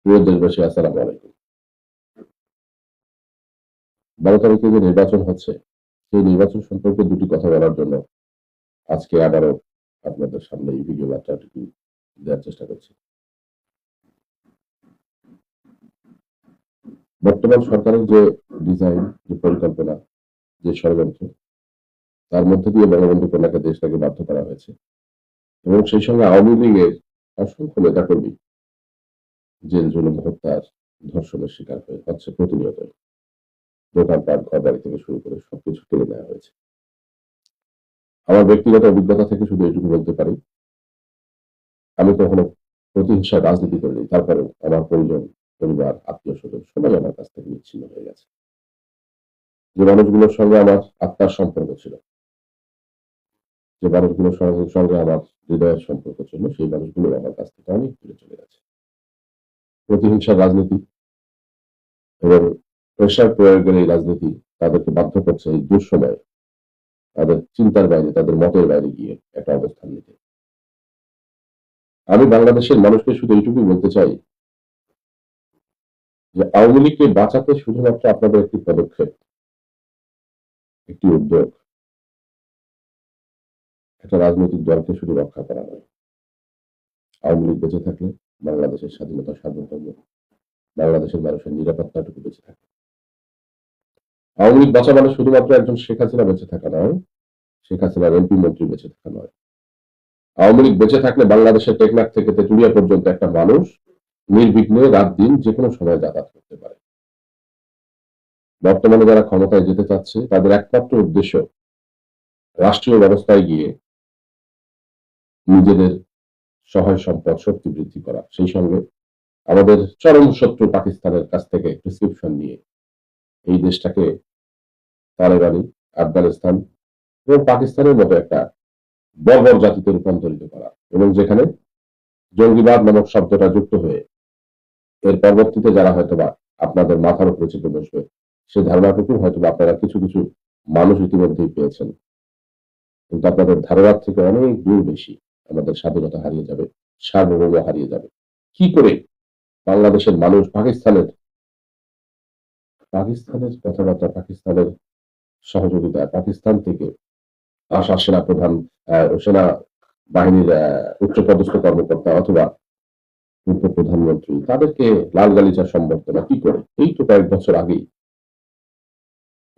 প্রিয় দেশবাসী, আসসালামু আলাইকুম। ১২ তারিখে যে নির্বাচন হচ্ছে, সেই নির্বাচন সম্পর্কে দুটি কথা বলার জন্য আজকে আবারও আপনাদের সামনে এই ভিডিও বার্তাটুকু দেওয়ার চেষ্টা করছি। বর্তমান সরকারের যে ডিজাইন, যে পরিকল্পনা, যে ষড়যন্ত্র, তার মধ্যে দিয়ে বঙ্গবন্ধু কন্যাকে দেশটাকে বাধ্য করা হয়েছে এবং সেই সঙ্গে আওয়ামী লীগের অসংখ্য নেতাকর্মী জেল, জুলুম, হত্যার, ধর্ষণের শিকার হচ্ছে প্রতিনিয়ত। দোকানপাট, ঘরবাড়ি থেকে শুরু করে সবকিছু কেড়ে নেওয়া হয়েছে। আমার ব্যক্তিগত অভিজ্ঞতা থেকে শুধু এটুকু বলতে পারি, আমি কখনো প্রতিহিংসার রাজনীতি করিনি। তারপরেও আমার পরিজন, পরিবার, আত্মীয়স্বজন সবাই আমার কাছ থেকে বিচ্ছিন্ন হয়ে গেছে। যে মানুষগুলোর সঙ্গে আমার আত্মার সম্পর্ক ছিল, যে মানুষগুলোর সঙ্গে আমার হৃদয়ের সম্পর্ক ছিল, সেই মানুষগুলো আমার কাছ থেকে অনেক দূরে চলে গেছে। প্রতিহিংসার রাজনীতি এবং প্রেশার প্রয়োগের এই রাজনীতি তাদেরকে বাধ্য করছে এই দুঃসময়ে তাদের চিন্তার বাইরে, তাদের মতের বাইরে গিয়ে একটা অবস্থান নিতে। আমি বাংলাদেশের মানুষকে শুধু এইটুকুই বলতে চাই যে আওয়ামী লীগকে বাঁচাতে শুধুমাত্র আপনাদের একটি পদক্ষেপ, একটি উদ্যোগ, একটা রাজনৈতিক দলকে শুধু রক্ষা করা নয়। আওয়ামী লীগ বেঁচে থাকলে বাংলাদেশের স্বাধীনতা, সার্বভৌম, বাংলাদেশের মানুষের নিরাপত্তাটুকু বেঁচে থাকে। আওয়ামী লীগ বাঁচা মানে শুধুমাত্র একজন শেখ হাসিনা বেঁচে থাকা নয়, শেখ হাসিনার এমপি মন্ত্রী বেঁচে থাকা নয়। আওয়ামী লীগ বেঁচে থাকলে বাংলাদেশের টেকনাফ থেকে তেঁতুলিয়া পর্যন্ত একটা মানুষ নির্বিঘ্নে রাত দিন যেকোনো সময় যাতায়াত করতে পারে। বর্তমানে যারা ক্ষমতায় যেতে চাচ্ছে তাদের একমাত্র উদ্দেশ্য রাষ্ট্রীয় ব্যবস্থায় গিয়ে নিজেদের সহায় সম্পদ শক্তি বৃদ্ধি করা, সেই সঙ্গে আমাদের চরম শত্রু পাকিস্তানের কাছ থেকে প্রেসক্রিপশন নিয়ে এই দেশটাকে তালেবানি, আফগানিস্তান এবং পাকিস্তানের মতো একটা বর্বর জাতিতে রূপান্তরিত করা, এবং যেখানে জঙ্গিবাদ নামক শব্দটা যুক্ত হয়ে এর পরবর্তীতে যারা হয়তোবা আপনাদের মাথার উপরে চেপে বসবে, সে ধারণাটুকু হয়তোবা আপনারা কিছু কিছু মানুষ ইতিমধ্যেই পেয়েছেন। কিন্তু আপনাদের ধারণার থেকে অনেক দূর বেশি আমাদের স্বাধীনতা হারিয়ে যাবে, সার্বভৌম হারিয়ে যাবে। কি করে বাংলাদেশের মানুষ পাকিস্তানের কথাবার্তা, পাকিস্তানের সহযোগিতা, পাকিস্তান থেকে আসা সেনা প্রধান, সেনা বাহিনীর উচ্চপদস্থ কর্মকর্তা অথবা পূর্ব প্রধানমন্ত্রী তাদেরকে লাল গালিচা সম্বর্ধনা কি করে? এই তো কয়েক বছর আগেই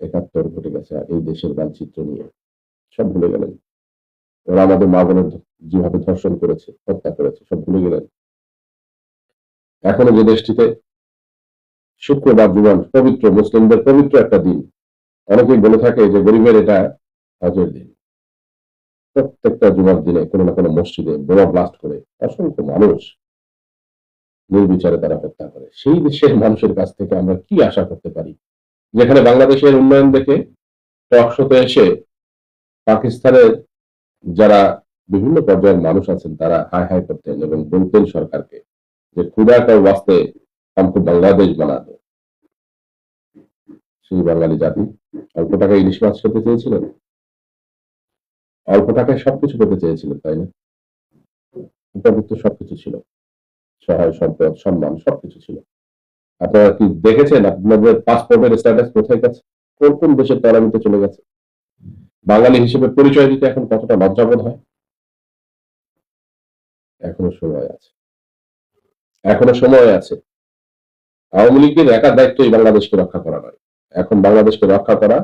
৭১ ঘটে গেছে এই দেশের মানচিত্র নিয়ে। সব ভুলে গেলেন। ওরা আমাদের মা বোনের যেভাবে ধর্ষণ করেছে, হত্যা করেছে সব ভুলে গেলেন। এখনো যে দেশটিতে শুক্রবার জুমার পবিত্র, মুসলিমদের পবিত্র একটা দিন, অনেকেই বলে থাকে যে গরিবের এটা হজের দিন। প্রত্যেকটা জুমার দিনে কোনো না কোনো মসজিদে বোমা ব্লাস্ট করে অসংখ্য মানুষ নির্বিচারে তারা হত্যা করে। সেই দেশের মানুষের কাছ থেকে আমরা কি আশা করতে পারি, যেখানে বাংলাদেশের উন্নয়ন দেখে টক শোতে এসে পাকিস্তানের যারা বিভিন্ন পর্যায়ের মানুষ আছেন তারা হায় হায় করতেন এবং বলতেন সরকারকে যে খুদা কা ওয়াস্তে হামকো বাংলাদেশ বানা দো। সেই বাঙালি জাতি অল্প টাকায় ইলিশ মাছ খেতে চেয়েছিলেন, অল্প টাকায় সবকিছু পেতে চেয়েছিলেন, তাই না? উপযুক্ত সবকিছু ছিল, সহায় সম্পদ, সম্মান সবকিছু ছিল। আপনারা কি দেখেছেন আপনাদের পাসপোর্টের স্ট্যাটাস কোথায় গেছে? কোন কোন দেশের তলানিতে চলে গেছে? বাঙালি হিসেবে পরিচয় দিতে এখন কতটা লজ্জাবোধ হয়। এখনো সময় আছে, এখনো সময় আছে। আওয়ামী লীগের একার দায়িত্ব এই বাংলাদেশকে রক্ষা করা নয়। এখন বাংলাদেশকে রক্ষা করা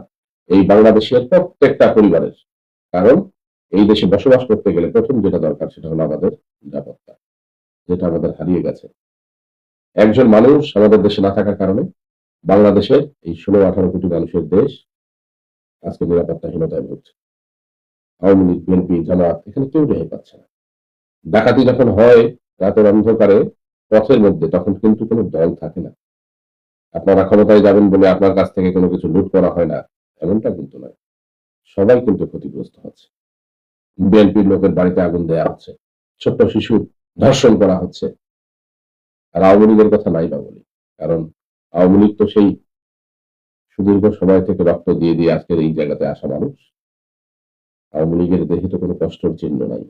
এই বাংলাদেশের প্রত্যেকটা পরিবারের। কারণ এই দেশে বসবাস করতে গেলে প্রথম যেটা দরকার সেটা হলো আমাদের নিরাপত্তা, যেটা আমাদের হারিয়ে গেছে। একজন মানুষ আমাদের দেশে না থাকার কারণে বাংলাদেশের এই ১৬-১৮ কোটি মানুষের দেশ আজকে নিরাপত্তাহীনতায় ভুগছে। আওয়ামী লীগ, বিএনপি, জামায়াত এখানে কেউ রেহাই পাচ্ছে না। ডাকাতি যখন হয় রাতের অন্ধকারে পথের মধ্যে, তখন কিন্তু কোনো দল থাকে না। আপনারা ক্ষমতায় যাবেন বলে আপনার কাছ থেকে কোনো কিছু লুট করা হয় না, এমনটা কিন্তু নয়। সবাই কিন্তু ক্ষতিগ্রস্ত হচ্ছে। বিএনপির লোকের বাড়িতে আগুন দেয়া হচ্ছে, ছোট্ট শিশু ধর্ষণ করা হচ্ছে। আর আওয়ামী লীগের কথা নাই বা বলি, কারণ আওয়ামী লীগ তো সেই সুদীর্ঘ সময় থেকে রক্ত দিয়ে দিয়ে আজকের এই জায়গাতে আসা মানুষ। আওয়ামী লীগের দেহে তো কোনো কষ্টের চিহ্ন নাই।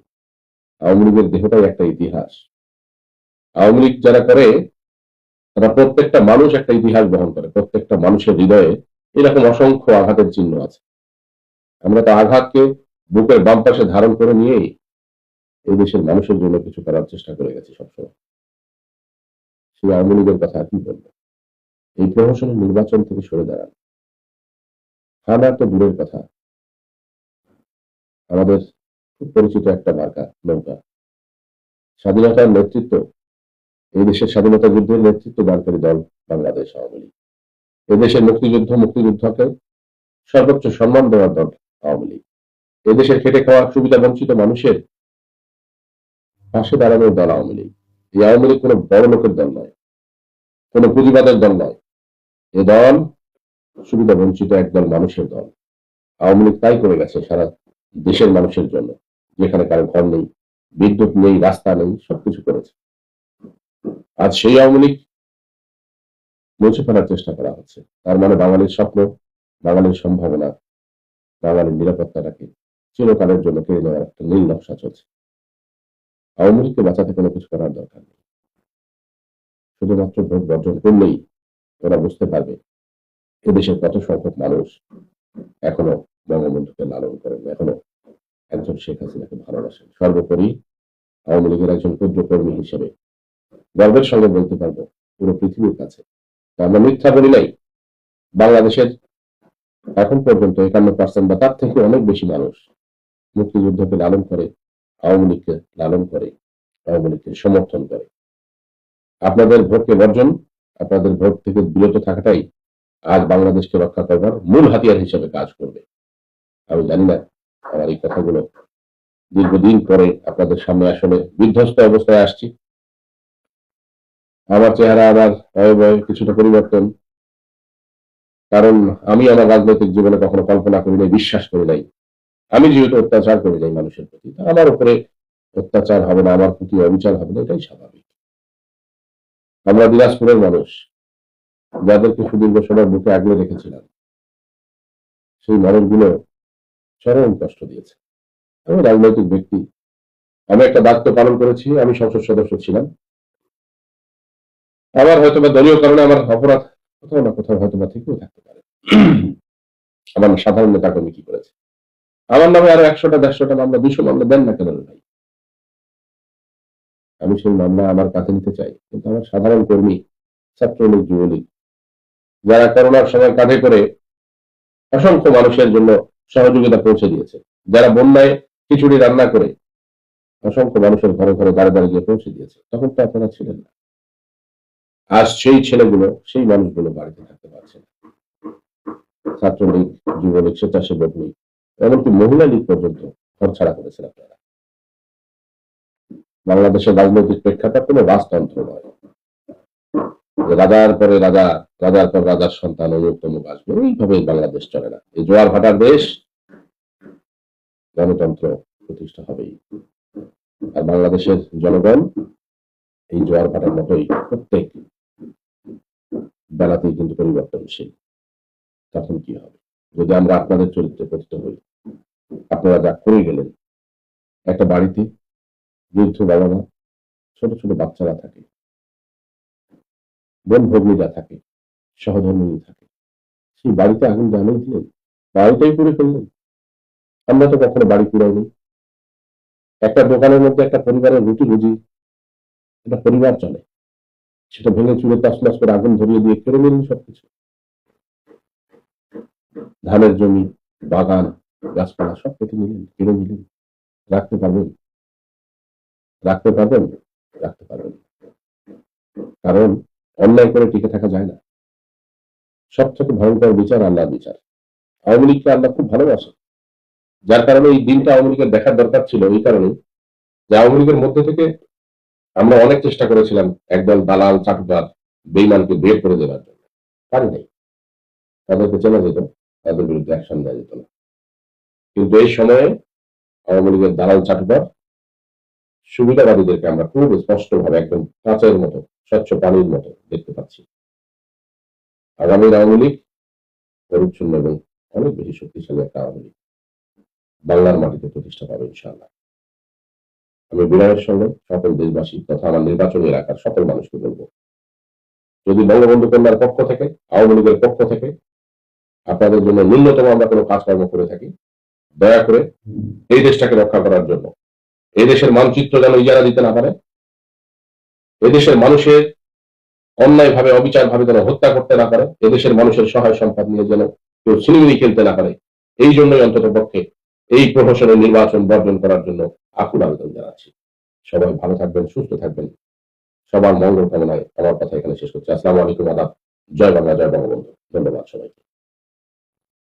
আওয়ামী লীগের দেহটাই একটা ইতিহাস। আওয়ামী লীগ যারা করে তারা প্রত্যেকটা মানুষ একটা ইতিহাস বহন করে, প্রত্যেকটা মানুষের হৃদয়ে এরকম অসংখ্য আঘাতের চিহ্ন আছে। আমরা তো আঘাতকে বুকের বাম পাশে ধারণ করে নিয়েই এই দেশের মানুষের জন্য কিছু করার চেষ্টা করে গেছি সবসময়। সেই আওয়ামী লীগের কথা আর কি বলবো? এই প্রহসনের নির্বাচন থেকে সরে দাঁড়ান। হানা তো দূরের কথা, আমাদের খুব পরিচিত একটা মার্কা নৌকা। স্বাধীনতার নেতৃত্ব, এই দেশের স্বাধীনতা যুদ্ধের নেতৃত্ব দানকারী দল বাংলাদেশ আওয়ামী লীগ। এদেশের মুক্তিযুদ্ধকে সর্বোচ্চ সম্মান দেওয়ার দল আওয়ামী লীগ। এদেশের খেটে খাওয়া সুবিধা বঞ্চিত মানুষের পাশে দাঁড়ানোর দল আওয়ামী লীগ। এই আওয়ামী লীগ কোনো বড় লোকের দল নয়, কোনো পুঁজিবাদের দল নয়। এ দল সুবিধা বঞ্চিত একদল মানুষের দল। আওয়ামী লীগ তাই করে গেছে সারা দেশের মানুষের জন্য, যেখানে কারো ঘর নেই, বিদ্যুৎ নেই, রাস্তা নেই, সবকিছু করেছে। আজ সেই আওয়ামী লীগ মুছে ফেলার চেষ্টা করা হচ্ছে। তার মানে বাঙালির স্বপ্ন, বাঙালির সম্ভাবনা, বাঙালির নিরাপত্তাটাকে চিরকালের জন্য কেড়ে নেওয়ার একটা নীল নকশা চলছে। আওয়ামী লীগকে বাঁচাতে কোনো কিছু করার দরকার নেই। শুধুমাত্র ভোট বর্জন করলেই ওরা বুঝতে পারবে এদেশের কত সংখ্যক মানুষ এখনো বঙ্গবন্ধুকে লালন করেন, এখনো একজন শেখ হাসিনাকে ভালোবাসেন। সর্বোপরি আওয়ামী লীগের একজন ক্ষুদ্র কর্মী হিসেবে গর্বের সঙ্গে বলতে পারবো পুরো পৃথিবীর কাছে আমরা মিথ্যা বলি নাই। বাংলাদেশের এখন পর্যন্ত 51% বা তার থেকে অনেক বেশি মানুষ মুক্তিযুদ্ধকে লালন করে, আওয়ামী লীগকে লালন করে, আওয়ামী লীগকে সমর্থন করে। আপনাদের ভোটকে বর্জন, আপনাদের ভোট থেকে বিরত থাকাটাই আজ বাংলাদেশকে রক্ষা করবার মূল হাতিয়ার হিসেবে কাজ করবে। আমি জানি না আমার এই কথাগুলো দীর্ঘদিন পরে আপনাদের সামনে আসলে বিধ্বস্ত অবস্থায় আসছি। আমার চেহারা, আমার অবয়ব কিছুটা পরিবর্তন, কারণ আমি আমার রাজনৈতিক জীবনে কখনো কল্পনা করি নাই, বিশ্বাস করি নাই। আমি যেহেতু অত্যাচার করে যাই মানুষের প্রতি, আমার উপরে অত্যাচার হবে না, আমার প্রতি অবিচার হবে না, এটাই স্বাভাবিক। আমরা দিনাজপুরের মানুষ, যাদেরকে সুদীর্ঘ সময় বুকে আগলে রেখেছিলাম, সেই মানুষগুলো চরম কষ্ট দিয়েছে। আমি রাজনৈতিক ব্যক্তি, আমি একটা দায়িত্ব পালন করেছি, আমি সংসদ সদস্য ছিলাম। আমার হয়তো বা দলীয় কারণে আমার অপরাধ কোথাও না কোথাও হয়তো বা থেকেও থাকতে পারে। আমার সাধারণ নেতা কর্মী কি করেছে? আমার নামে আরো 100টা 150টা মামলা, 200 মামলা দেন না কেন ভাই? আমি সেই মামলা আমার কাছে নিতে চাই, কিন্তু আমার সাধারণ কর্মী, ছাত্রলীগ, যুবলীগ, যারা করোনার সময় কাঁধে করে অসংখ্য মানুষের জন্য সহযোগিতা পৌঁছে দিয়েছে, যারা বন্যায় খিচুড়ি রান্না করে অসংখ্য মানুষের ঘরে ঘরে দাঁড়ে দাঁড়িয়ে গিয়ে পৌঁছে দিয়েছে, তখন তো আপনারা ছিলেন না। আজ সেই ছেলেগুলো, সেই মানুষগুলো বাড়িতে থাকতে পারছে না। ছাত্রলীগ, যুবলীগ, স্বেচ্ছাসেবক লীগ, এমনকি মহিলা লীগ পর্যন্ত ঘর ছাড়া করেছেন আপনারা। বাংলাদেশের রাজনৈতিক প্রেক্ষাপট কোনো রাজতন্ত্র নয়, রাজার পরে রাজা, রাজার পর রাজার সন্তান অমুক তমুক আসবে, এইভাবে বাংলাদেশ চলে না। এই জোয়ার ভাটার দেশ, গণতন্ত্র প্রতিষ্ঠা হবেই। আর বাংলাদেশের জনগণ এই জোয়ার ভাটার মতোই প্রত্যেক বেলাতেই কিন্তু পরিবর্তনশীল। তখন কি হবে? যদি আমরা আপনাদের চরিত্রে পতিত হই, আপনারা যা করে গেলেন, একটা বাড়িতে বৃদ্ধ বাবা মা, ছোট ছোট বাচ্চারা থাকে, বোন ভগ্নীরা থাকে, সহধর্মিণী থাকে, সেই বাড়িতে আগুন জ্বালিয়ে দিলেন, বাড়িটাই পুড়ে ফেললেন। আমরা তো কখনো বাড়ি পুড়াইনি। একটা দোকানের মধ্যে একটা পরিবারের রুটি রুজি, একটা পরিবার চলে, সেটা ভেঙে চুরে তছনছ করে আগুন ধরিয়ে দিয়ে কেড়ে নিলেন সবকিছু। ধানের জমি, বাগান, গাছপালা সব কেটে নিলেন, কেড়ে নিলেন। রাখতে পারবেন? রাখতে পারবেন? রাখতে পারবেন। কারণ অন্যায় করে টিকে থাকা যায় না। সব থেকে ভয়ঙ্কর বিচার আল্লাহর বিচার। আওয়ামী লীগকে আল্লাহ খুব ভালোবাসে, যার কারণে এই দিনটা আওয়ামী লীগের দেখার দরকার ছিল। এই কারণে যে আওয়ামী লীগের মধ্যে থেকে আমরা অনেক চেষ্টা করেছিলাম একদল দালাল, চাটুকার, বেইমানকে বের করে দেওয়ার জন্য, পারি নাই। তাদেরকে চেনা যেত, তাদের বিরুদ্ধে অ্যাকশন নেওয়া যেত না। কিন্তু এই সময়ে আওয়ামী লীগের দালাল, চাটুকার, সুবিধাবাদীদেরকে আমরা খুব স্পষ্টভাবে একদম কাঁচের মতো, স্বচ্ছ পানির মতো দেখতে পাচ্ছি। আগামীর আওয়ামী লীগ পরিচ্ছন্ন এবং অনেক বেশি শক্তিশালী একটা আওয়ামী লীগ বাংলার মাটিতে প্রতিষ্ঠা পাবে ইনশাআল্লাহ। আমি বিনয়ের সঙ্গে সকল দেশবাসী তথা আমার নির্বাচনী এলাকার সকল মানুষকে বলবো, যদি বঙ্গবন্ধু কন্যার পক্ষ থেকে, আওয়ামী লীগের পক্ষ থেকে আপনাদের জন্য ন্যূনতম আমরা কোনো কাজকর্ম করে থাকি, দয়া করে এই দেশটাকে রক্ষা করার জন্য, এই দেশের মানচিত্র যেন ইজারা দিতে না পারে, এদেশের মানুষের অন্যায়ভাবে অবিচারভাবে যেন হত্যা করতে না পারে, এদেশের মানুষের সহায় সম্পদ নিয়ে যেন কেউ ছিনিমিনি খেলতে না পারে, এই জন্যই অন্তত পক্ষে এই প্রহসনের নির্বাচন বর্জন করার জন্য আকুল আবেদন জানাচ্ছি। সবাই ভালো থাকবেন, সুস্থ থাকবেন, সবার মঙ্গল কামনায় আমার কথা এখানে শেষ করছি। আসসালামু আলাইকুম, আদাব, জয় বাংলা, জয় বঙ্গবন্ধু। ধন্যবাদ সবাইকে।